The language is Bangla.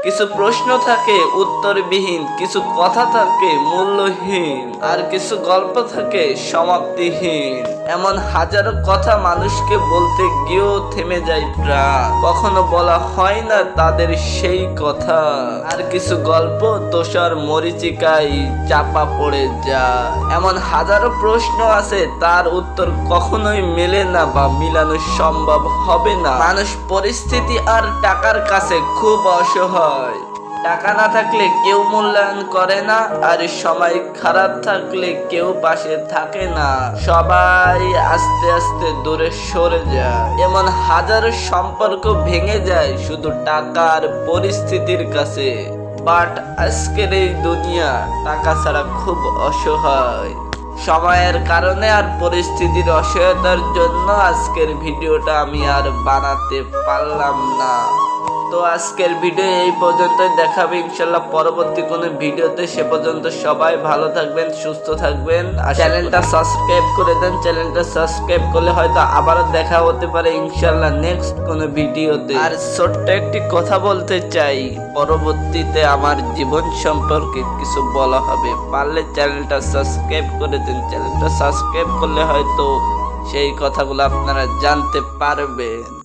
কিছু প্রশ্ন থাকে উত্তরবিহীন, কিছু কথা থাকে মূল্যহীন, আর কিছু গল্প থাকে সমাপ্তিহীন। এমন হাজারো কথা মানুষকে বলতে গিয়েও থেমে যায় প্রাণ, কখনো বলা হয় না তাদের সেই কথা। আর কিছু গল্প তোষার মরীচিকায় চাপা পড়ে যায়। এমন হাজারো প্রশ্ন আছে তার উত্তর কখনোই মেলে না বা মিলানো সম্ভব হবে না। মানুষ পরিস্থিতি আর টাকার কাছে খুব অসহায়। টাকা না থাকলে কেউ মূল্যায়ন করে না, আর সময় খারাপ থাকলে কেউ পাশে থাকে না। সবাই আস্তে আস্তে দূরে সরে যায়। এমন হাজারো সম্পর্ক ভেঙে যায় শুধু টাকার পরিস্থিতির কাছে। বাট আজকের এই দুনিয়া টাকা ছাড়া খুব অসহায়। সময়ের কারণে আর পরিস্থিতির অসহায়তার জন্য আজকের ভিডিওটা আমি আর বানাতে পারলাম না। তো আজকের ভিডিও এই পর্যন্তই, দেখাবে ইনশাল্লাহ পরবর্তী কোনো ভিডিওতে। সে পর্যন্ত সবাই ভালো থাকবেন, সুস্থ থাকবেন, আর চ্যানেলটা সাবস্ক্রাইব করে দেন। চ্যানেলটা সাবস্ক্রাইব করলে হয়তো আবারও দেখা হতে পারে ইনশাল্লাহ নেক্সট কোনো ভিডিওতে। আর ছোট্ট একটি কথা বলতে চাই, পরবর্তীতে আমার জীবন সম্পর্কে কিছু বলা হবে, পারলে চ্যানেলটা সাবস্ক্রাইব করে দেন। চ্যানেলটা সাবস্ক্রাইব করলে হয়তো সেই কথাগুলো আপনারা জানতে পারবেন।